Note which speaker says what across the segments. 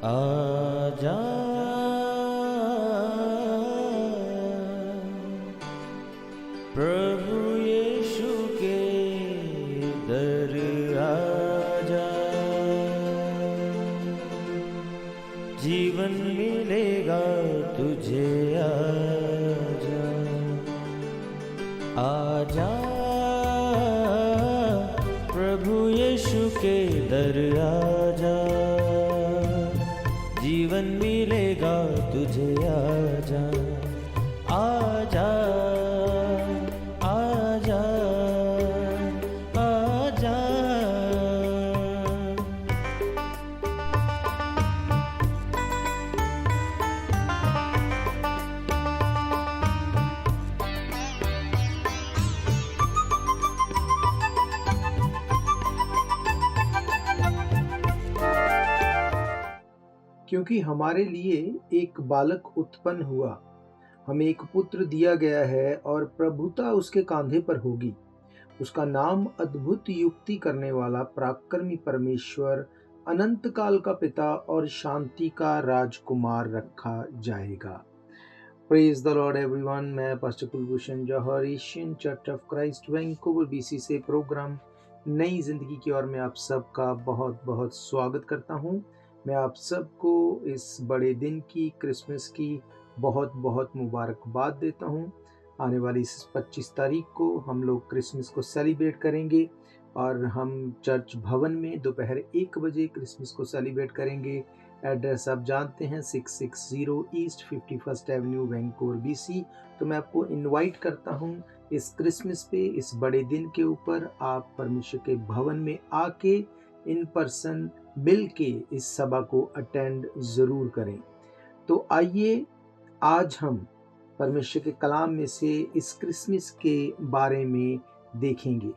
Speaker 1: आजा प्रभु यीशु के दर आजा, जीवन मिलेगा तुझे। आजा आजा प्रभु यीशु के दर आजा, जीवन मिलेगा तुझे। आजा आजा आजा आजा।
Speaker 2: क्योंकि हमारे लिए एक बालक उत्पन्न हुआ, हमें एक पुत्र दिया गया है और प्रभुता उसके कांधे पर होगी। उसका नाम अद्भुत युक्ति करने वाला, पराक्रमी परमेश्वर, अनंत काल का पिता और शांति का राजकुमार रखा जाएगा। Praise the lord everyone. मैं pastor Kulbhushan Johar, Asian church of Christ Vancouver BC से प्रोग्राम नई जिंदगी की ओर में आप सबका बहुत बहुत स्वागत करता हूं। मैं आप सबको इस बड़े दिन की, क्रिसमस की बहुत बहुत मुबारकबाद देता हूं। आने वाली इस 25 तारीख को हम लोग क्रिसमस को सेलिब्रेट करेंगे और हम चर्च भवन में दोपहर 1 बजे क्रिसमस को सेलिब्रेट करेंगे। एड्रेस आप जानते हैं, 660 east 51st Avenue Vancouver BC. तो मैं आपको इनवाइट करता हूं इस क्रिसमस पे, इस बड़े दिन के ऊपर आप परमेश्वर के भवन में आके इन पर्सन मिल के इस सभा को अटेंड ज़रूर करें। तो आइए आज हम परमेश्वर के कलाम में से इस क्रिसमस के बारे में देखेंगे।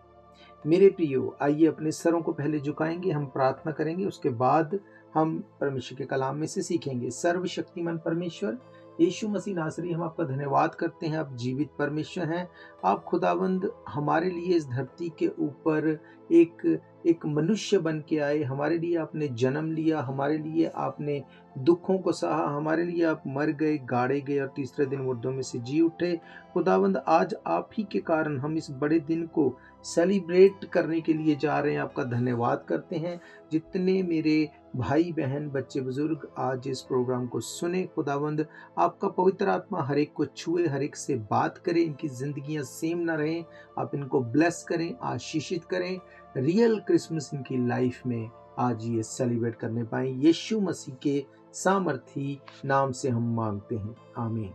Speaker 2: मेरे प्रियो, आइए अपने सरों को पहले झुकाएंगे, हम प्रार्थना करेंगे, उसके बाद हम परमेश्वर के कलाम में से सीखेंगे। सर्वशक्तिमान परमेश्वर यीशु मसीह नासरी, हम आपका धन्यवाद करते हैं। आप जीवित परमेश्वर हैं। आप खुदावंद हमारे लिए इस धरती के ऊपर एक मनुष्य बन के आए। हमारे लिए आपने जन्म लिया, हमारे लिए आपने दुखों को सहा, हमारे लिए आप मर गए, गाड़े गए और तीसरे दिन मुर्दों में से जी उठे। खुदावंद आज आप ही के कारण हम इस बड़े दिन को सेलिब्रेट करने के लिए जा रहे हैं। आपका धन्यवाद करते हैं। जितने मेरे भाई बहन, बच्चे बुजुर्ग आज इस प्रोग्राम को सुने, खुदावंद आपका पवित्र आत्मा हर एक को छुए, हर एक से बात करे, इनकी जिंदगियां सेम ना रहें। आप इनको ब्लेस करें, आशीषित करें। रियल क्रिसमस इनकी लाइफ में आज ये सेलिब्रेट करने पाए। यीशु मसीह के सामर्थी नाम से हम मांगते हैं, आमीन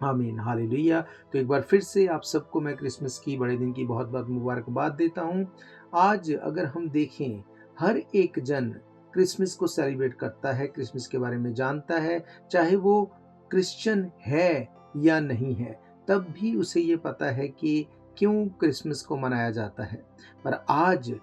Speaker 2: आमीन, हालेलुया। तो एक बार फिर से आप सबको मैं क्रिसमस की, बड़े दिन की बहुत बहुत मुबारकबाद देता हूँ। आज अगर हम देखें, हर एक जन क्रिसमस को सेलिब्रेट करता है, क्रिसमस के बारे में जानता है, चाहे वो क्रिश्चियन है या नहीं है, तब भी उसे ये पता है कि क्यों क्रिसमस को मनाया जाता है। पर आज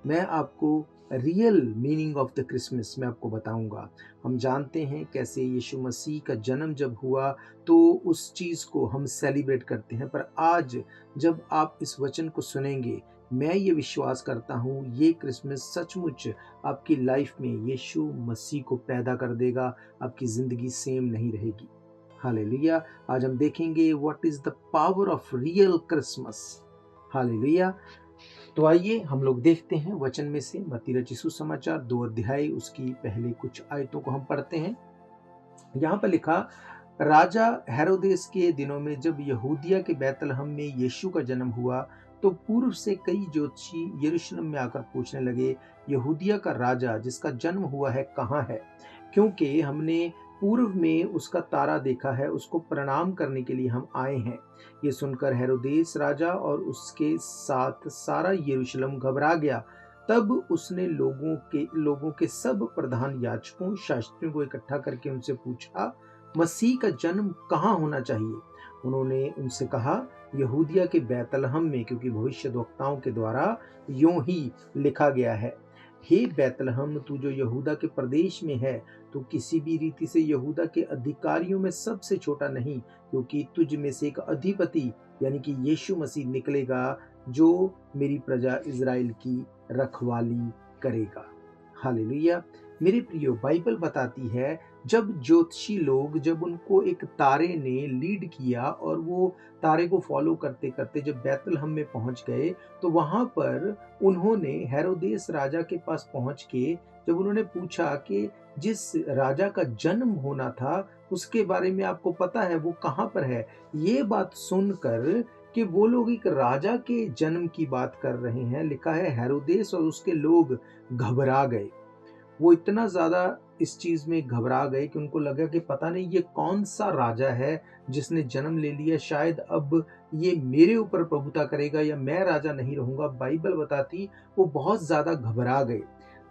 Speaker 2: मैं आपको real meaning of the Christmas मैं आपको बताऊंगा। हम जानते हैं कैसे यीशु मसीह का जन्म जब हुआ तो उस चीज़ को हम सेलिब्रेट करते हैं। पर आज जब आप इस वचन को सुनेंगे, मैं ये विश्वास करता हूँ ये क्रिसमस सचमुच आपकी लाइफ में यीशु मसीह को पैदा कर देगा। आपकी ज़िंदगी सेम नहीं रहेगी। हालेलुया। आज हम देखेंगे what is the power of real Christmas. Hallelujah. तो आइए हम लोग देखते हैं वचन में से मत्ती रचित सुसमाचार 2 अध्याय, उसकी पहले कुछ आयतों को हम पढ़ते हैं। यहाँ पर लिखा, राजा हेरोदेस के दिनों में जब यहूदिया के बैतलहम में यीशु का जन्म हुआ तो पूर्व से कई ज्योतिषी यरूशलेम में आकर पूछने लगे, यहूदिया का राजा जिसका जन्म हुआ है कहाँ है? क्योंकि हमने पूर्व में उसका तारा देखा है, उसको प्रणाम करने के लिए हम आए हैं। ये सुनकर हेरोदेस राजा और उसके साथ सारा यरूशलेम घबरा गया। तब उसने लोगों के सब प्रधान याजकों, शास्त्रियों को इकट्ठा करके उनसे पूछा, मसीह का जन्म कहाँ होना चाहिए? उन्होंने उनसे कहा, यहूदिया के बैतलहम में, क्योंकि भविष्यद्वक्ताओं के द्वारा यूं ही लिखा गया है, हे बैतलहम, तू जो यहूदा के प्रदेश में है, तो किसी भी रीति से यहूदा के अधिकारियों में सबसे छोटा नहीं, क्योंकि तुझ में से एक अधिपति यानी कि यीशु मसीह निकलेगा जो मेरी प्रजा इज़राइल की रखवाली करेगा। हालेलुया। मेरे प्रियो, बाइबल बताती है जब ज्योतिषी लोग, जब उनको एक तारे ने लीड किया और वो तारे को फॉलो करते करते जब बैतलहम में पहुंच गए, तो वहां पर उन्होंने हेरोदेस राजा के पास पहुंच के जब उन्होंने पूछा कि जिस राजा का जन्म होना था उसके बारे में आपको पता है, वो कहाँ पर है। ये बात सुनकर कि वो लोग एक राजा के जन्म की बात कर रहे हैं, लिखा है हेरोदेस और उसके लोग घबरा गए। वो इतना ज़्यादा इस चीज़ में घबरा गए कि उनको लगा कि पता नहीं ये कौन-सा राजा है जिसने जन्म ले लिया, शायद अब ये मेरे ऊपर प्रभुता करेगा या मैं राजा नहीं रहूँगा। बाइबल बताती वो बहुत ज़्यादा घबरा गए।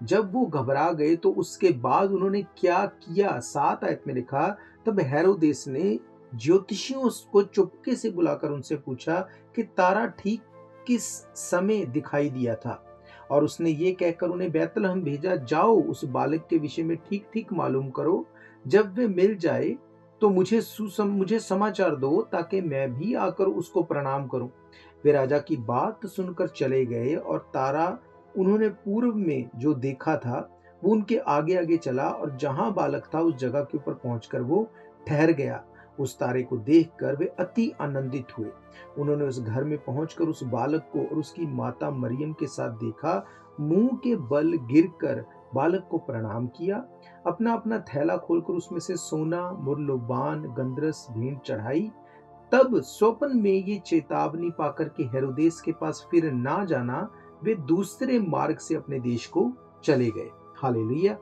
Speaker 2: जब वो घबरा गए तो उसके बाद उन्होंने क्या किया? 7 आयत में लिखा, तब हेरोदेस ने ज्योतिषियों को चुपके से बुलाकर उनसे पूछा कि तारा ठीक किस समय दिखाई दिया था? और उसने ये कहकर उन्हें बैतलहम भेजा, जाओ उस बालक के विषय में ठीक-ठीक मालूम करो, जब वे मिल जाए तो मुझे समाचार दो ताकि मैं भी आकर उसको प्रणाम करूं। वे राजा की बात सुनकर चले गए और तारा उन्होंने पूर्व में जो देखा था वो उनके आगे-आगे चला और जहां बालक था उस जगह के ऊपर पहुंचकर वो ठहर गया। उस तारे को देखकर वे अति आनंदित हुए। उन्होंने उस घर में पहुंचकर उस बालक को और उसकी माता मरियम के साथ देखा, मुंह के बल गिरकर बालक को प्रणाम किया, अपना अपना थैला खोलकर उसमें से सोना, मुर्लोबान, गंधरस भेंट चढ़ाई। तब स्वप्न में ये चेतावनी पाकर के हेरोदेस के पास फिर ना जाना, वे दूसरे मार्ग से अपने देश को चले गए। हालेलुया।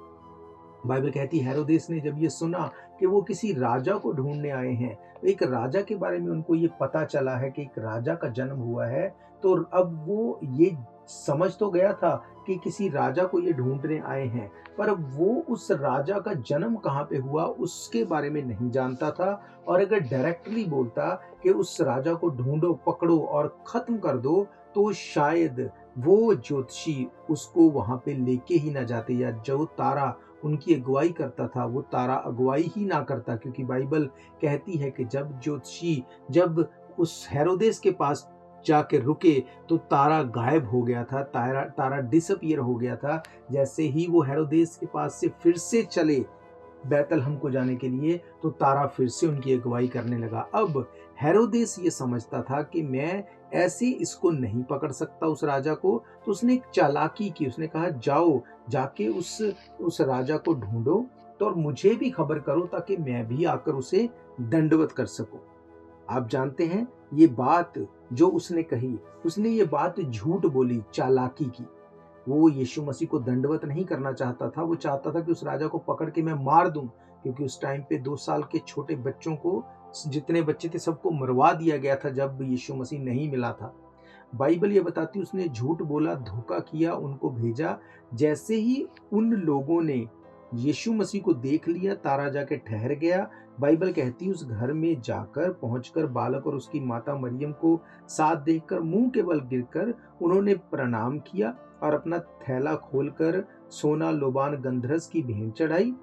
Speaker 2: बाइबल कहती है हेरोदेस ने जब ये सुना कि वो किसी राजा को ढूंढने आए हैं, एक राजा के बारे में उनको ये पता चला है कि एक राजा का जन्म हुआ है, तो अब वो ये समझ तो गया था कि किसी राजा को ये ढूंढने आए हैं, पर अब वो उस राजा का जन्म कहाँ पे हुआ उसके बारे में नहीं जानता था। और अगर डायरेक्टली बोलता कि उस राजा को ढूंढो, पकड़ो और खत्म कर दो, तो शायद वो ज्योतिषी उसको वहां पे लेके ही ना जाते, या जो तारा उनकी अगुवाई करता था वो तारा अगुवाई ही ना करता। क्योंकि बाइबल कहती है कि जब ज्योतिषी जब उस हेरोदेस के पास जाके रुके तो तारा गायब हो गया था, तारा डिसअपीयर हो गया था। जैसे ही वो हेरोदेस के पास से फिर से चले बैतलहम को जाने के लिए, तो तारा फिर से उनकी अगुवाई करने लगा। अब हेरोदेस ये समझता था कि मैं ऐसे इसको नहीं पकड़ सकता उस राजा को, तो उसने एक चालाकी की। उसने कहा जाओ जाके उस राजा को ढूंढो तो और मुझे भी खबर करो ताकि मैं भी आकर उसे दंडवत कर सकूं। आप जानते हैं ये बात जो उसने कही, उसने ये बात झूठ बोली, चालाकी की। वो यीशु मसीह को दंडवत नहीं करना चाहता था, वो चाहता था कि उस राजा को पकड़ के मैं मार दूं। क्योंकि उस टाइम पे 2 साल के छोटे बच्चों को, जितने बच्चे थे सबको मरवा दिया गया था जब यीशु मसीह नहीं मिला था। बाइबल ये बताती है उसने झूठ बोला, धोखा किया, उनको भेजा। जैसे ही उन लोगों ने यीशु मसीह को देख लिया, तारा जाके ठहर गया। बाइबल कहती है उस घर में जाकर पहुंचकर बालक और उसकी माता मरियम को साथ देखकर मुंह के बल गिरकर उन्होंने प्रणाम किया और अपना थैला खोलकर सोना, लोबान, गंधरस की भेंट चढ़ाई।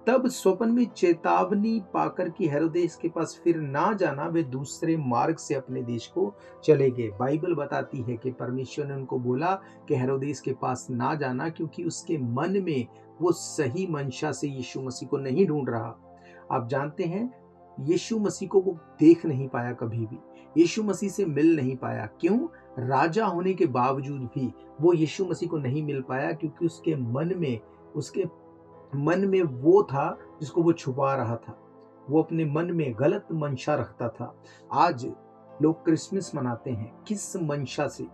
Speaker 2: तब स्वप्न में चेतावनी पाकर कि हेरोदेस के पास फिर ना जाना, वे दूसरे मार्ग से अपने देश को चले गए। बाइबल बताती है कि परमेश्वर ने उनको बोला कि हेरोदेस के पास ना जाना, क्योंकि उसके मन में वो सही मंशा से यीशु मसीह को नहीं ढूंढ रहा। आप जानते हैं यीशु मसीह को वो देख नहीं पाया, कभी भी यीशु मसीह से मिल नहीं पाया। क्यों? राजा होने के बावजूद भी वो यीशु मसीह को नहीं मिल पाया, क्योंकि उसके मन में वो था जिसको वो छुपा रहा था। वो अपने मन में गलत मंशा रखता था। आज लोग क्रिसमस मनाते हैं किस मंशा से?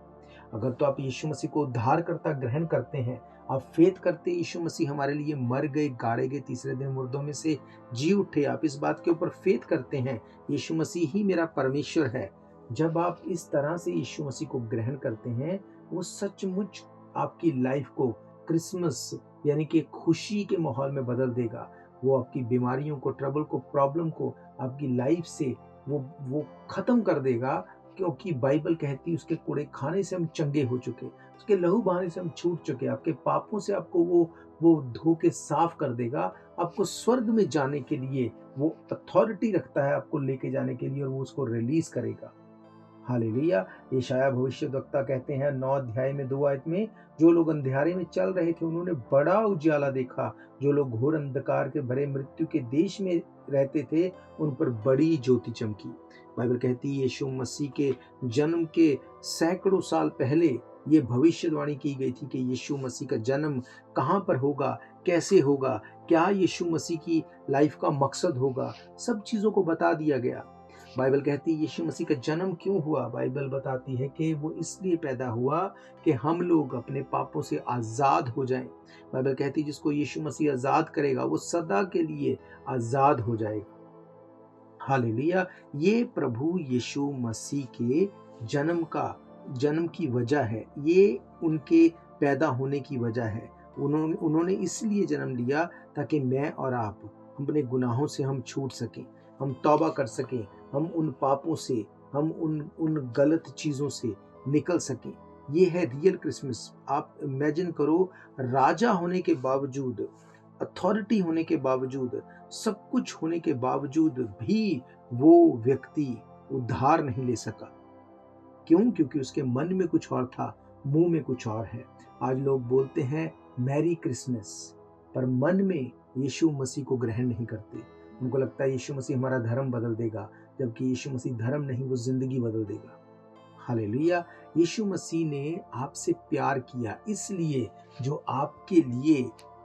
Speaker 2: अगर तो आप यीशु मसीह को उद्धारकर्ता ग्रहण करते हैं, आप फेथ करते यीशु मसीह हमारे लिए मर गए, गाड़े गए, तीसरे दिन मुर्दों में से जी उठे, आप इस बात के ऊपर फेथ करते हैं यीशु मसीह ही मेरा परमेश्वर है। जब आप इस तरह से यीशु मसीह को ग्रहण करते हैं, वो सचमुच आपकी लाइफ को क्रिसमस यानी कि खुशी के माहौल में बदल देगा। वो आपकी बीमारियों को, ट्रबल को, प्रॉब्लम को आपकी लाइफ से वो खत्म कर देगा। क्योंकि बाइबल कहती है उसके कूड़े खाने से हम चंगे हो चुके, उसके लहू बहाने से हम छूट चुके, आपके पापों से आपको वो धो के साफ कर देगा। आपको स्वर्ग में जाने के लिए वो अथॉरिटी रखता है, आपको लेके जाने के लिए, और वो उसको रिलीज करेगा। हालेलुया। यशायाह भविष्यद्वक्ता कहते हैं 9 अध्याय में 2 आयत में, जो लोग अंधियारे में चल रहे थे उन्होंने बड़ा उजियाला देखा, जो लोग घोर अंधकार के भरे मृत्यु के देश में रहते थे उन पर बड़ी ज्योति चमकी। बाइबल कहती है यीशु मसीह के जन्म के सैकड़ों साल पहले ये भविष्यवाणी की गई थी कि यीशु मसीह का जन्म कहाँ पर होगा, कैसे होगा, क्या यीशु मसीह की लाइफ का मकसद होगा, सब चीज़ों को बता दिया गया। बाइबल कहती है यीशु मसीह का जन्म क्यों हुआ। बाइबल बताती है कि वो इसलिए पैदा हुआ कि हम लोग अपने पापों से आज़ाद हो जाएं। बाइबल कहती है जिसको यीशु मसीह आज़ाद करेगा वो सदा के लिए आज़ाद हो जाएगा। हालेलुया। ये प्रभु यीशु मसीह के जन्म की वजह है, ये उनके पैदा होने की वजह है। उन्होंने इसलिए जन्म लिया ताकि मैं और आप अपने गुनाहों से हम छूट सकें, हम तौबा कर सकें, हम उन पापों से, हम उन गलत चीज़ों से निकल सकें। ये है रियल क्रिसमस। आप इमेजिन करो, राजा होने के बावजूद, अथॉरिटी होने के बावजूद, सब कुछ होने के बावजूद भी वो व्यक्ति उद्धार नहीं ले सका। क्यों? क्योंकि उसके मन में कुछ और था, मुंह में कुछ और है। आज लोग बोलते हैं मैरी क्रिसमस, पर मन में यीशु मसीह को ग्रहण नहीं करते। उनको लगता है यीशु मसीह हमारा धर्म बदल देगा, जबकि यीशु मसीह धर्म नहीं, वो जिंदगी बदल देगा। हालेलुया। यीशु मसीह ने आपसे प्यार किया, इसलिए जो आपके लिए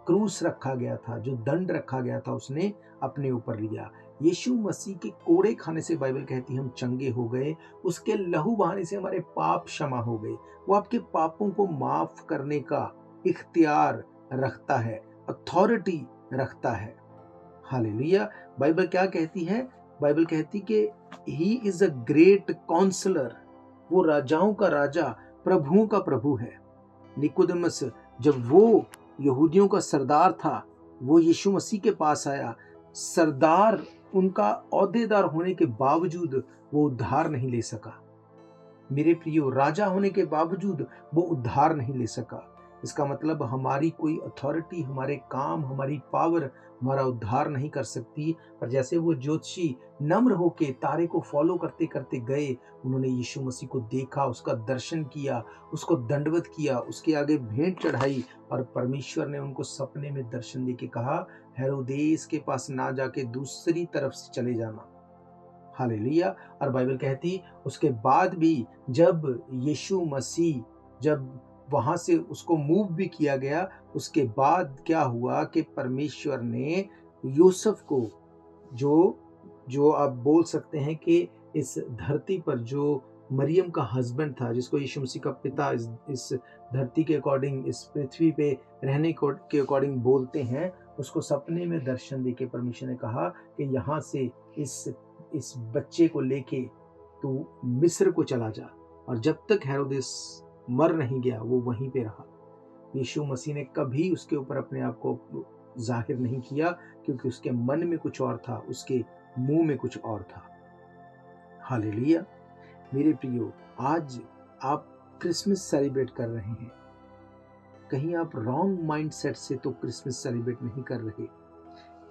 Speaker 2: क्रूस रखा गया था, जो दंड रखा गया था, उसने अपने ऊपर लिया। यीशु मसीह के कोड़े खाने से बाइबल कहती हम चंगे हो गए, उसके लहू बहाने से हमारे पाप क्षमा हो गए। वो आपके पापों को माफ करने का इख्तियार रखता है, अथॉरिटी रखता है। हालेलुया। बाइबल क्या कहती है? बाइबल कहती कि he is a great counsellor, वो राजाओं का राजा, प्रभुओं का प्रभु है। निकोदेमस जब वो यहूदियों का सरदार था, वो यीशु मसीह के पास आया। सरदार, उनका ओहदेदार होने के बावजूद वो उद्धार नहीं ले सका। मेरे प्रियो, राजा होने के बावजूद वो उद्धार नहीं ले सका। इसका मतलब हमारी कोई अथॉरिटी, हमारे काम, हमारी पावर हमारा उद्धार नहीं कर सकती। पर जैसे वो ज्योतिषी नम्र होके तारे को फॉलो करते करते गए, उन्होंने यीशु मसीह को देखा, उसका दर्शन किया, उसको दंडवत किया, उसके आगे भेंट चढ़ाई, और परमेश्वर ने उनको सपने में दर्शन देके कहा, हेरोदेस के पास ना जाके दूसरी तरफ से चले जाना। हालेलुया। और बाइबल कहती उसके बाद भी जब यीशु मसीह, जब वहां से उसको मूव भी किया गया, उसके बाद क्या हुआ कि परमेश्वर ने यूसुफ को, जो आप बोल सकते हैं कि इस धरती पर जो मरियम का हस्बैंड था, जिसको यीशु मसीह का पिता इस धरती के अकॉर्डिंग, इस पृथ्वी पे रहने के अकॉर्डिंग बोलते हैं, उसको सपने में दर्शन देके परमेश्वर ने कहा कि यहाँ से इस बच्चे को लेके तू मिस्र को चला जा। और जब तक हेरोदेस मर नहीं गया वो वहीं पे रहा। यीशु मसीह ने कभी उसके ऊपर अपने आप को जाहिर नहीं किया, क्योंकि उसके मन में कुछ और था, उसके मुंह में कुछ और था। हालेलुया। मेरे प्रियो, आज आप क्रिसमस सेलिब्रेट कर रहे हैं, कहीं आप रॉन्ग माइंडसेट से तो क्रिसमस सेलिब्रेट नहीं कर रहे।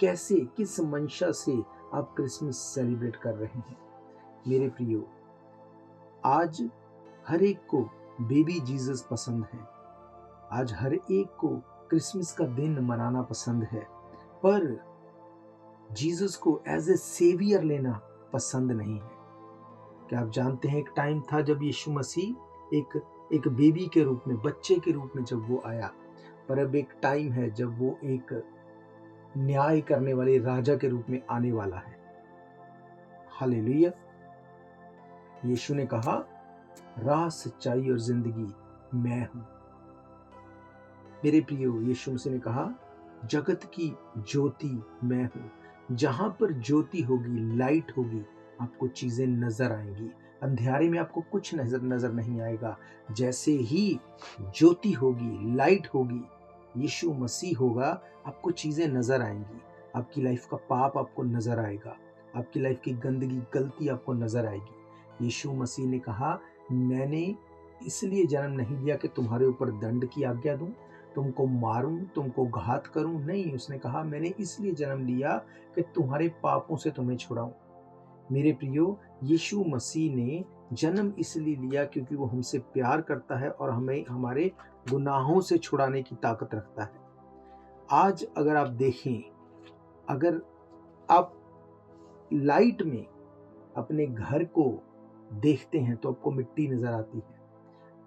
Speaker 2: कैसे, किस मंशा से आप क्रिसमस सेलिब्रेट कर रहे हैं? मेरे प्रियो, आज हर एक को बेबी जीसस पसंद है, आज हर एक को क्रिसमस का दिन मनाना पसंद है, पर जीसस को एज ए सेवियर लेना पसंद नहीं है। क्या आप जानते हैं एक टाइम था जब यीशु मसीह एक बेबी के रूप में, बच्चे के रूप में जब वो आया, पर अब एक टाइम है जब वो एक न्याय करने वाले राजा के रूप में आने वाला है। हालेलुया। यीशु ने कहा, राह, सच्चाई और जिंदगी मैं हूं। मेरे प्रियो, यीशु मसीह ने कहा, जगत की ज्योति मैं हूं। जहां पर ज्योति होगी, लाइट होगी, आपको चीजें नजर आएंगी। अंधेरे में आपको कुछ नजर नहीं आएगा। जैसे ही ज्योति होगी, लाइट होगी, यीशु मसीह होगा, आपको चीजें नजर आएंगी। आपकी लाइफ का पाप आपको नजर आएगा, आपकी लाइफ की गंदगी, गलती आपको नजर आएगी। यीशु मसीह ने कहा, मैंने इसलिए जन्म नहीं लिया कि तुम्हारे ऊपर दंड की आज्ञा दूं, तुमको मारूं, तुमको घात करूं। नहीं, उसने कहा, मैंने इसलिए जन्म लिया कि तुम्हारे पापों से तुम्हें छुड़ाऊं। मेरे प्रियो, यीशु मसीह ने जन्म इसलिए लिया क्योंकि वो हमसे प्यार करता है और हमें हमारे गुनाहों से छुड़ाने की ताकत रखता है। आज अगर आप देखें, अगर आप लाइट में अपने घर को देखते हैं तो आपको मिट्टी नजर आती है।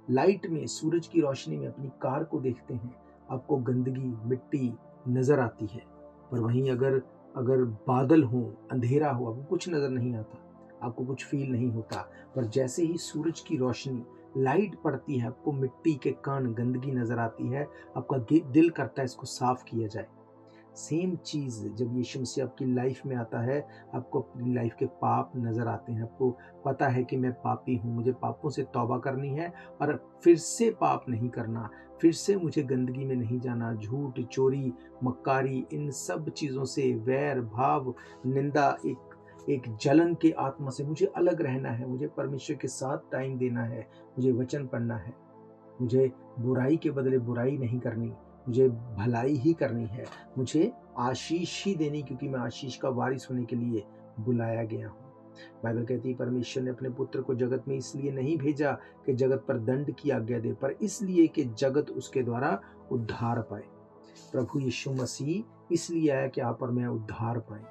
Speaker 2: लाइट में, सूरज की रोशनी में अपनी कार को देखते हैं, आपको गंदगी, मिट्टी नजर आती है। पर वहीं अगर अगर बादल हो, अंधेरा हो, आपको कुछ नजर नहीं आता, आपको कुछ फील नहीं होता। पर जैसे ही सूरज की रोशनी, लाइट पड़ती है, आपको मिट्टी के कण, गंदगी नजर आती है, आपका दिल करता है इसको साफ किया जाए। सेम चीज़ जब यीशु मसीह आपकी लाइफ में आता है, आपको अपनी लाइफ के पाप नज़र आते हैं, आपको पता है कि मैं पापी हूँ, मुझे पापों से तौबा करनी है और फिर से पाप नहीं करना, फिर से मुझे गंदगी में नहीं जाना, झूठ, चोरी, मक्कारी, इन सब चीज़ों से, वैर भाव, निंदा, एक जलन के आत्मा से मुझे अलग रहना है, मुझे परमेश्वर के साथ टाइम देना है, मुझे वचन पढ़ना है, मुझे बुराई के बदले बुराई नहीं करनी, मुझे भलाई ही करनी है, मुझे आशीष ही देनी, क्योंकि मैं आशीष का वारिस होने के लिए बुलाया गया हूँ। बाइबल कहती है परमेश्वर ने अपने पुत्र को जगत में इसलिए नहीं भेजा कि जगत पर दंड की आज्ञा दे, पर इसलिए कि जगत उसके द्वारा उद्धार पाए। प्रभु यीशु मसीह इसलिए आया कि आप और मैं उद्धार पाए।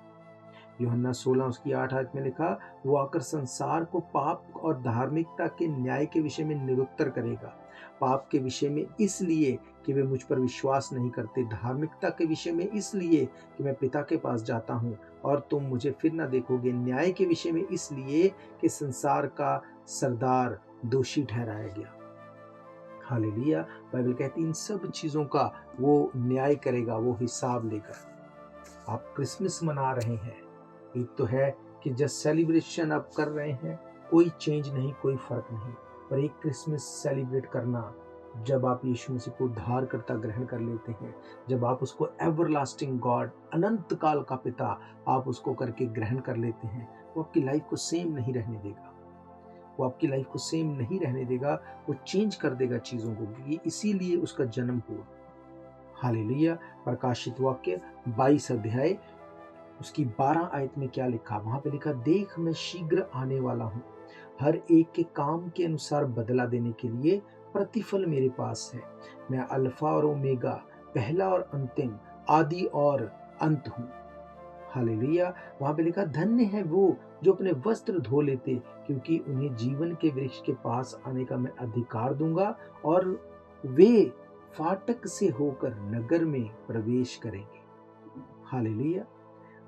Speaker 2: यूहन्ना 16 उसकी 8 आयत में लिखा, वो आकर संसार को पाप और धार्मिकता के न्याय के विषय में निरुत्तर करेगा। पाप के विषय में इसलिए कि वे मुझ पर विश्वास नहीं करते, धार्मिकता के विषय में इसलिए कि मैं पिता के पास जाता हूँ और तुम मुझे फिर ना देखोगे, न्याय के विषय में इसलिए कि संसार का सरदार दोषी ठहराया गया। हालेलुया। बाइबल कहती इन सब चीजों का वो न्याय करेगा, वो हिसाब लेगा। आप क्रिसमस मना रहे हैं, एक तो है कि जस्ट सेलिब्रेशन आप कर रहे हैं, कोई चेंज नहीं, कोई फर्क नहीं। पर एक क्रिसमस सेलिब्रेट करना जब आप यीशु मसीह को उद्धारकर्ता ग्रहण कर लेते हैं, जब आप उसको एवरलास्टिंग गॉड, अनंत काल का पिता, आप उसको करके ग्रहण कर लेते हैं, वो आपकी लाइफ को सेम नहीं रहने देगा। वो आपकी लाइफ को सेम नहीं रहने देगा, वो चेंज कर देगा चीजों को, क्योंकि इसीलिए उसका जन्म हुआ। हालेलुया। प्रकाशित वाक्य 22 अध्याय उसकी 12 आयत में क्या लिखा? वहां पे लिखा, देख मैं शीघ्र आने वाला हूं, हर एक के काम के अनुसार बदला देने के लिए प्रतिफल मेरे पास है। मैं अल्फा और ओमेगा, पहला और अंतिम, आदि और अंत हूं। हालेलुया। वहां पे लिखा, धन्य है वो जो अपने वस्त्र धो लेते, क्योंकि उन्हें जीवन के वृक्ष के पास आने का मैं अधिकार दूंगा और वे फाटक से होकर नगर में प्रवेश करेंगे। हालेलुया।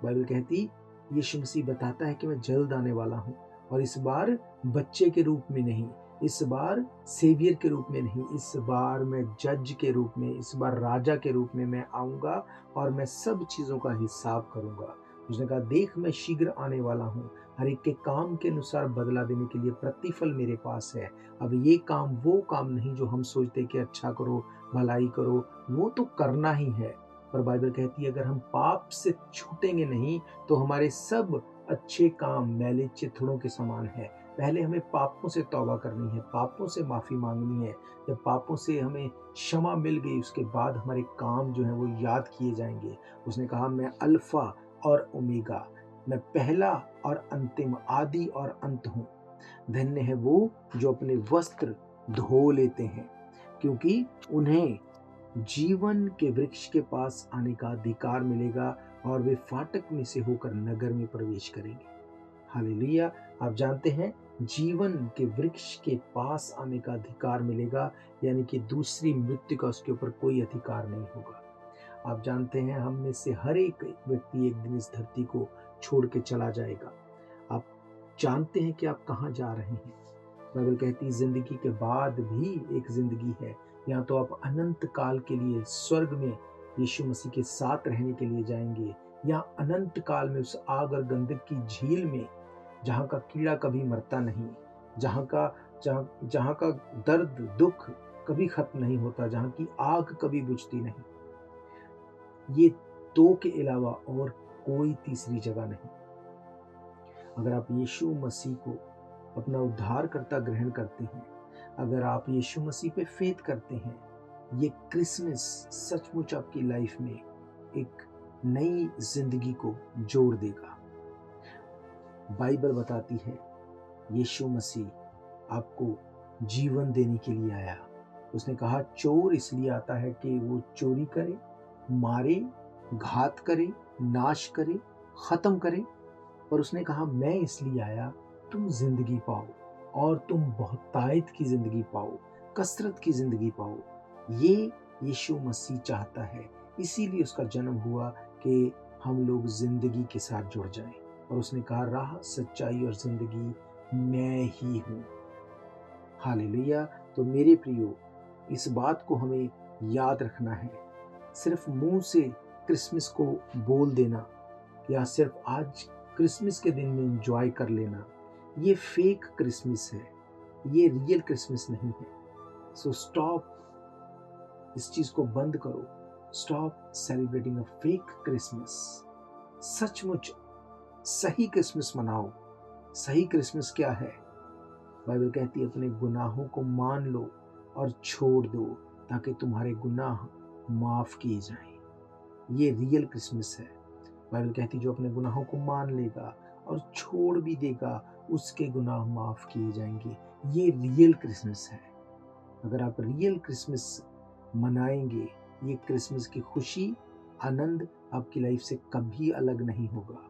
Speaker 2: बाइबल कहती, यीशु मसीह बताता है कि मैं जल्द आने वाला हूं, और इस बार बच्चे के रूप में नहीं, इस बार सेवियर के रूप में नहीं, इस बार मैं जज के रूप में, इस बार राजा के रूप में मैं आऊंगा और मैं सब चीजों का हिसाब करूंगा। उसने कहा, देख मैं शीघ्र आने वाला हूँ, हर एक के काम के अनुसार बदला देने के लिए प्रतिफल मेरे पास है। अब ये काम वो काम नहीं जो हम सोचते कि अच्छा करो, भलाई करो, वो तो करना ही है। पर बाइबल कहती है अगर हम पाप से छूटेंगे नहीं तो हमारे सब अच्छे काम मैले चिथड़ों के समान है। पहले हमें पापों से तौबा करनी है, पापों से माफी मांगनी है। जब पापों से हमें क्षमा मिल गई, उसके बाद हमारे काम जो है वो याद किए जाएंगे। उसने कहा, मैं अल्फा और ओमेगा, मैं पहला और अंतिम, आदि और अंत हूँ। धन्य है वो जो अपने वस्त्र धो लेते हैं, क्योंकि उन्हें जीवन के वृक्ष के पास आने का अधिकार मिलेगा और वे फाटक में से होकर नगर में प्रवेश करेंगे। हालेलुया। आप जानते हैं जीवन के वृक्ष के पास आने का अधिकार मिलेगा, यानी कि दूसरी मृत्यु का उसके ऊपर कोई अधिकार नहीं होगा। आप जानते हैं हम में से हर एक व्यक्ति एक दिन इस धरती को छोड़ के चला जाएगा। आप जानते हैं कि आप कहाँ जा रहे हैं। बाइबल कहती जिंदगी के बाद भी एक जिंदगी है, या तो आप अनंत काल के लिए स्वर्ग में यीशु मसीह के साथ रहने के लिए जाएंगे, या अनंत काल में उस आग और गंधक की झील में, जहाँ का कीड़ा कभी मरता नहीं, जहाँ का दर्द दुख कभी खत्म नहीं होता, जहाँ की आग कभी बुझती नहीं। ये दो के अलावा और कोई तीसरी जगह नहीं। अगर आप यीशु मसीह को अपना उद्धारकर्ता ग्रहण करते हैं, अगर आप यीशु मसीह पे फेथ करते हैं, ये क्रिसमस सचमुच आपकी लाइफ में एक नई जिंदगी को जोड़ देगा। बाइबल बताती है यीशु मसीह आपको जीवन देने के लिए आया। उसने कहा चोर इसलिए आता है कि वो चोरी करे, मारे, घात करे, नाश करे, खत्म करे, पर उसने कहा मैं इसलिए आया तुम जिंदगी पाओ और तुम बहुतायत की जिंदगी पाओ, कसरत की जिंदगी पाओ। ये यीशु मसीह चाहता है, इसीलिए उसका जन्म हुआ कि हम लोग जिंदगी के साथ जुड़ जाएं। और उसने कहा राह, सच्चाई और जिंदगी मैं ही हूँ। हालेलुया। तो मेरे प्रियो, इस बात को हमें याद रखना है। सिर्फ मुंह से क्रिसमस को बोल देना या सिर्फ आज क्रिसमस के दिन में एंजॉय कर लेना, ये फेक क्रिसमस है, ये रियल क्रिसमस नहीं है। सो स्टॉप, इस चीज को बंद करो। Stop celebrating a fake Christmas. सचमुच सही क्रिसमस मनाओ। सही क्रिसमस क्या है? बाइबल कहती है अपने गुनाहों को मान लो और छोड़ दो ताकि तुम्हारे गुनाह माफ किए जाएं। ये रियल क्रिसमस है। बाइबल कहती जो अपने गुनाहों को मान लेगा और छोड़ भी देगा उसके गुनाह माफ किए जाएंगे। ये रियल क्रिसमस है। अगर आप रियल क्रिसमस मनाएंगे, ये क्रिसमस की खुशी, आनंद आपकी लाइफ से कभी अलग नहीं होगा।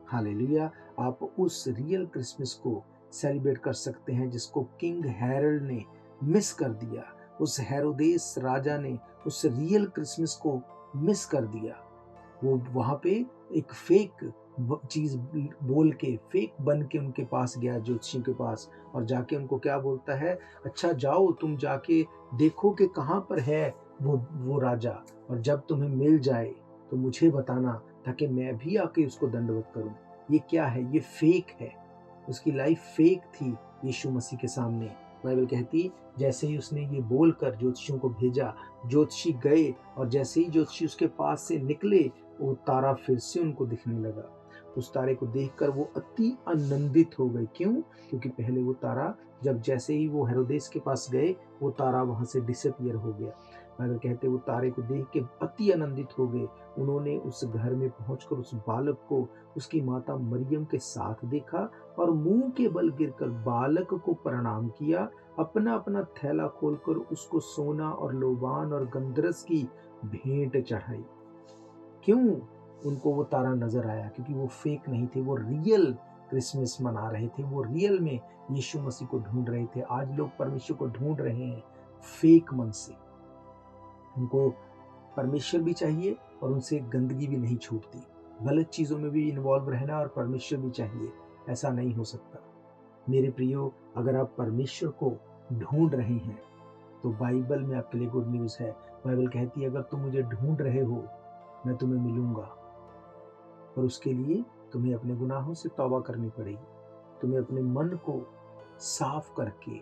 Speaker 2: हालेलुया। आप उस रियल क्रिसमस को सेलिब्रेट कर सकते हैं जिसको किंग हेरोल्ड ने मिस कर दिया। उस हेरोदेस राजा ने उस रियल क्रिसमस को मिस कर दिया। वो वहां पे एक फेक चीज बोल के, फेक बन के उनके पास गया, ज्योतिषी के पास, और जाके उनको क्या बोलता है, अच्छा जाओ तुम जाके देखो कि कहाँ पर है वो राजा, और जब तुम्हें मिल जाए तो मुझे बताना ताकि मैं भी आके उसको दंडवत करूं। ये क्या है? ये फेक है। उसकी लाइफ फेक थी यीशु मसीह के सामने। बाइबल कहती जैसे ही उसने ये बोलकर ज्योतिषियों को भेजा, ज्योतिषी गए, और जैसे ही ज्योतिषी उसके पास से निकले, वो तारा फिर से उनको दिखने लगा। उस तारे को देखकर वो अति आनंदित हो गए। क्यों? क्योंकि पहले वो तारा, जब जैसे ही वो हेरोदेस के पास गए, वो तारा वहां से डिसअपीयर हो गया। बाइबल कहते वो तारे को देख के अति आनंदित हो गए। उन्होंने उस घर में पहुंचकर उस बालक को उसकी माता मरियम के साथ देखा और मुंह के बल गिरकर बालक को प्रणाम किया। अपना अपना थैला खोलकर उसको सोना और लोबान और गंधरस की भेंट चढ़ाई। क्यों? उनको वो तारा नजर आया, क्योंकि वो फेक नहीं थे, वो रियल क्रिसमस मना रहे थे। वो रियल में यीशु मसीह को ढूंढ रहे थे। आज लोग परमेश्वर को ढूंढ रहे हैं फेक मन से। उनको परमेश्वर भी चाहिए और उनसे गंदगी भी नहीं छूटती। गलत चीजों में भी इन्वॉल्व रहना और परमेश्वर भी चाहिए, ऐसा नहीं हो सकता। मेरे प्रियो, अगर आप परमेश्वर को ढूंढ रहे हैं तो बाइबल में आपके लिए गुड न्यूज है। बाइबल कहती है अगर तुम मुझे ढूंढ रहे हो मैं तुम्हें मिलूंगा, पर उसके लिए तुम्हें अपने गुनाहों से तौबा करनी पड़ेगी। तुम्हें अपने मन को साफ करके,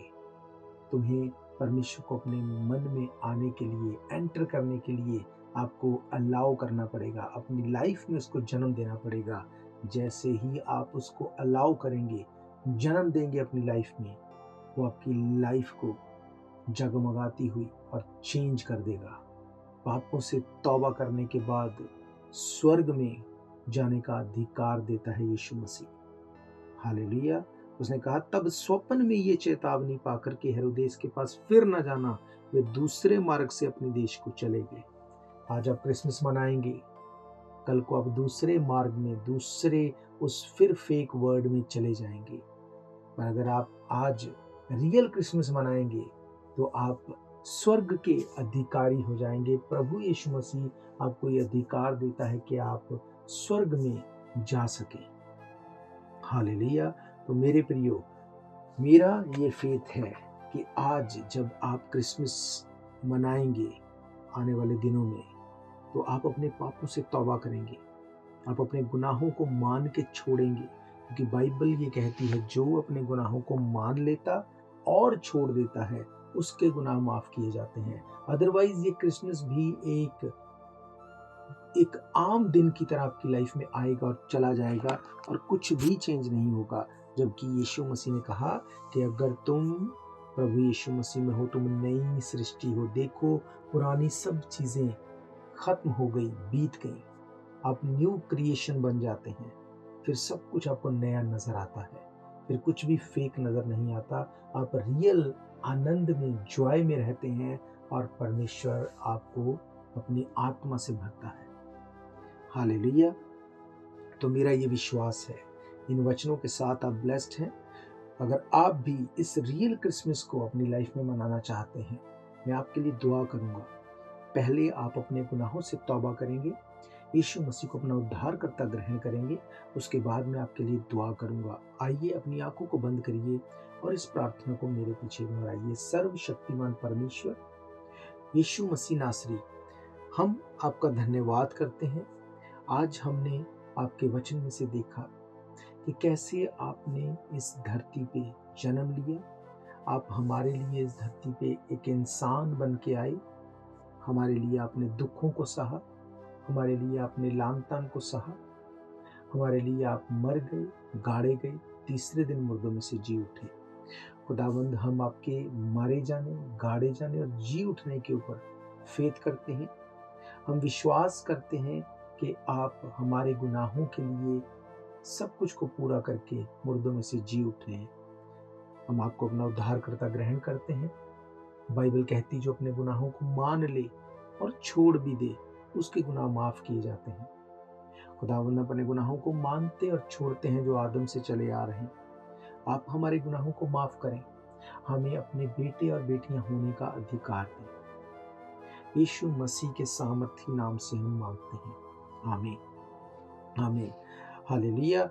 Speaker 2: तुम्हें परमेश्वर को अपने मन में आने के लिए, एंटर करने के लिए आपको अलाउ करना पड़ेगा, अपनी लाइफ में उसको जन्म देना पड़ेगा। जैसे ही आप उसको अलाउ करेंगे, जन्म देंगे अपनी लाइफ में, वो आपकी लाइफ को जगमगाती हुई और चेंज कर देगा। पापों से तौबा करने के बाद स्वर्ग में जाने का अधिकार देता है यीशु मसीह। हालेलुया। उसने कहा तब स्वप्न में ये चेतावनी पाकर के हेरोदेस के पास फिर न जाना, वे दूसरे मार्ग से अपने देश को चले गए। आज आप क्रिसमस मनाएंगे, कल को आप दूसरे मार्ग में, दूसरे उस फिर फेक वर्ड में चले जाएंगे। पर अगर आप आज रियल क्रिसमस मनाएंगे तो आप स्वर्ग के अधिकारी हो जाएंगे। प्रभु यीशु मसीह आपको ये अधिकार देता है कि आप स्वर्ग में जा सके। हालेलुया। तो मेरे प्रियो, मेरा ये फेथ है कि आज जब आप क्रिसमस मनाएंगे आने वाले दिनों में, तो आप अपने पापों से तौबा करेंगे, आप अपने गुनाहों को मान के छोड़ेंगे, क्योंकि बाइबल ये कहती है जो अपने गुनाहों को मान लेता और छोड़ देता है उसके गुनाह माफ किए जाते हैं। अदरवाइज ये क्रिसमस भी एक आम दिन की तरह आपकी लाइफ में आएगा और चला जाएगा और कुछ भी चेंज नहीं होगा। जबकि यीशु मसीह ने कहा कि अगर तुम प्रभु यीशु मसीह में हो, तुम नई सृष्टि हो। देखो पुरानी सब चीजें खत्म हो गई, बीत गई, आप न्यू क्रिएशन बन जाते हैं, फिर सब कुछ आपको नया नजर आता है। फिर कुछ भी फेक नजर नहीं आता। आप रियल आनंद में, जॉय में रहते हैं और परमेश्वर आपको अपनी आत्मा से भरता है। हालेलुया। तो मेरा ये विश्वास है, इन वचनों के साथ आप ब्लेस्ड हैं। अगर आप भी इस रियल क्रिसमस को अपनी लाइफ में मनाना चाहते हैं, मैं आपके लिए दुआ करूंगा। पहले आप अपने गुनाहों से तौबा करेंगे, यीशु मसीह को अपना उद्धारकर्ता ग्रहण करेंगे, उसके बाद मैं आपके लिए दुआ करूंगा। आइए अपनी आंखों को बंद करिए और इस प्रार्थना को मेरे पीछे दोहराइए। सर्वशक्तिमान परमेश्वर यीशु मसीह नासरी, हम आपका धन्यवाद करते हैं। आज हमने आपके वचन में से देखा कि कैसे आपने इस धरती पे जन्म लिया। आप हमारे लिए इस धरती पे एक इंसान बन के आए। हमारे लिए आपने दुखों को सहा, हमारे लिए आपने लानतान को सहा, हमारे लिए आप मर गए, गाड़े गए, तीसरे दिन मुर्दों में से जी उठे। खुदावंद, हम आपके मारे जाने, गाड़े जाने और जी उठने के ऊपर फेथ करते हैं। हम विश्वास करते हैं कि आप हमारे गुनाहों के लिए सब कुछ को पूरा करके मुर्दों में से जी उठे हैं। हम आपको अपना उद्धारकर्ता ग्रहण करते हैं। बाइबल कहती, जो अपने गुनाहों को मान ले और छोड़ भी दे, उसके गुनाह माफ किए जाते हैं। खुदावंद, अपने गुनाहों को मानते और छोड़ते हैं जो आदम से चले आ रहे हैं। आप हमारे गुनाहों को माफ करें, हमें अपने बेटे और बेटियां होने का अधिकार दें। यीशु मसीह के सामर्थी नाम से हम मांगते हैं, आमीन आमीन। हालेलुया।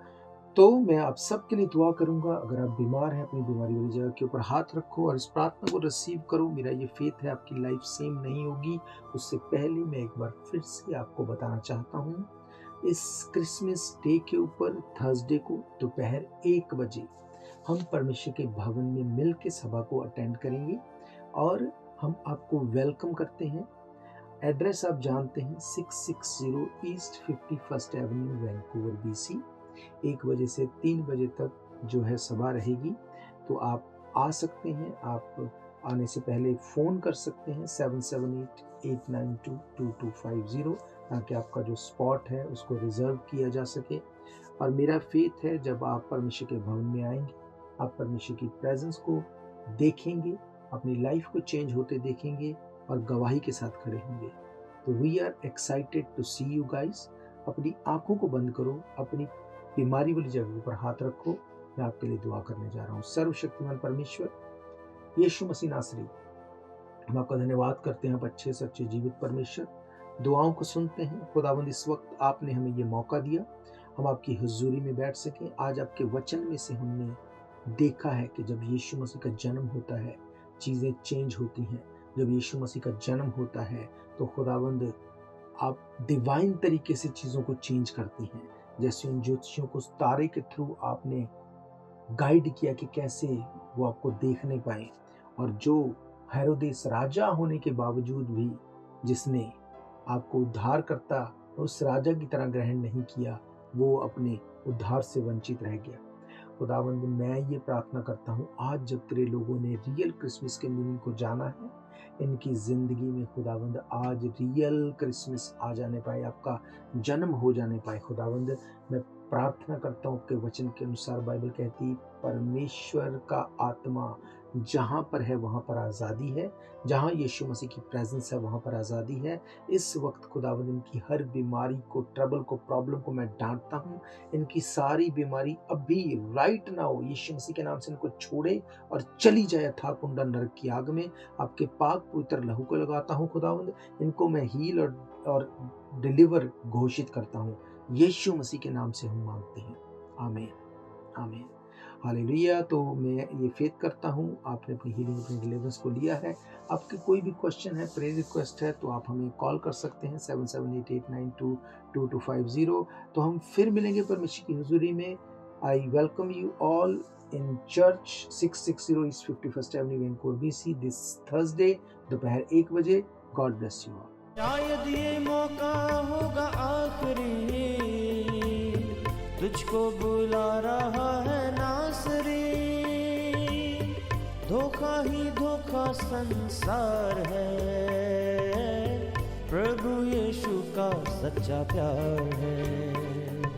Speaker 2: तो मैं आप सबके लिए दुआ करूंगा। अगर आप बीमार हैं, अपनी बीमारी वाली जगह के ऊपर हाथ रखो और इस प्रार्थना को रिसीव करो। मेरा ये फेथ है आपकी लाइफ सेम नहीं होगी। उससे पहले मैं एक बार फिर से आपको बताना चाहता हूँ, इस क्रिसमस डे के ऊपर थर्सडे को दोपहर 1 बजे हम परमेश्वर के भवन में मिल के सभा को अटेंड करेंगे और हम आपको वेलकम करते हैं। एड्रेस आप जानते हैं, 660 east 51st Avenue, Vancouver BC। 1 बजे से 3 बजे तक जो है सभा रहेगी। तो आप आ सकते हैं। आप आने से पहले फ़ोन कर सकते हैं 778-892-2250, ताकि आपका जो स्पॉट है उसको रिजर्व किया जा सके। और मेरा फेथ है, जब आप परमेश्वर के भवन में आएंगे, आप परमेश्वर की प्रेजेंस को देखेंगे, अपनी लाइफ को चेंज होते देखेंगे और गवाही के साथ खड़े होंगे। तो we are excited to see you guys. अपनी आंखों को बंद करो, अपनी बीमारी वाली जगह पर हाथ रखो। मैं आपके लिए दुआ करने जा रहा हूँ। सर्वशक्तिमान परमेश्वर यीशु मसीह नासरी, हम आपका धन्यवाद करते हैं। आप अच्छे से अच्छे जीवित परमेश्वर, दुआओं को सुनते हैं। खुदावंद, इस वक्त आपने हमें ये मौका दिया, हम आपकी हुजूरी में बैठ सकें। आज आपके वचन में से हमने देखा है कि जब यीशु मसीह का जन्म होता है, चीज़ें चेंज होती हैं। जब यीशु मसीह का जन्म होता है तो खुदावंद, आप डिवाइन तरीके से चीज़ों को चेंज करती हैं। जैसे उन ज्योतिषियों को तारे के थ्रू आपने गाइड किया कि कैसे वो आपको देखने पाए, और जो हेरोदेस राजा होने के बावजूद भी जिसने आपको उद्धार करता उस राजा की तरह ग्रहण नहीं किया, वो अपने उद्धार से वंचित रह गया। खुदावंद, मैं ये प्रार्थना करता हूँ, आज जब तेरे लोगों ने रियल क्रिसमस के मीनिंग को जाना है, इनकी ज़िंदगी में खुदावंद आज रियल क्रिसमस आ जाने पाए, आपका जन्म हो जाने पाए। खुदावंद, मैं प्रार्थना करता हूँ आपके वचन के अनुसार, बाइबल कहती, परमेश्वर का आत्मा जहाँ पर है वहाँ पर आज़ादी है, जहाँ यीशु मसीह की प्रेजेंस है वहाँ पर आज़ादी है। इस वक्त खुदावंद, इनकी हर बीमारी को, ट्रबल को, प्रॉब्लम को मैं डांटता हूँ। इनकी सारी बीमारी अभी राइट नाउ यीशु मसीह के नाम से इनको छोड़े और चली जाए अथाह कुंडा नरक की आग में। आपके पाक पवित्र लहू को लगाता हूँ खुदावंद, इनको मैं हील और डिलीवर घोषित करता हूँ। यीशु मसीह के नाम से हम मांगते हैं, आमीन आमीन। हालेलुया। तो मैं ये फेथ करता हूँ आपने अपनी हीलिंग, अपनी डिलीवरेंस को लिया है। आपके कोई भी क्वेश्चन है, प्रेयर रिक्वेस्ट है, तो आप हमें कॉल कर सकते हैं 7788922250। तो हम फिर मिलेंगे परमेश्वर की हुजूरी में। I welcome you all in church 660 east 51st Avenue, Vancouver BC, this Thursday दोपहर 1 बजे। God bless you all.
Speaker 1: शायद ये मौका होगा आखिरी, तुझको बुला रहा है नासरी। धोखा ही धोखा संसार है, प्रभु यीशु का सच्चा प्यार है।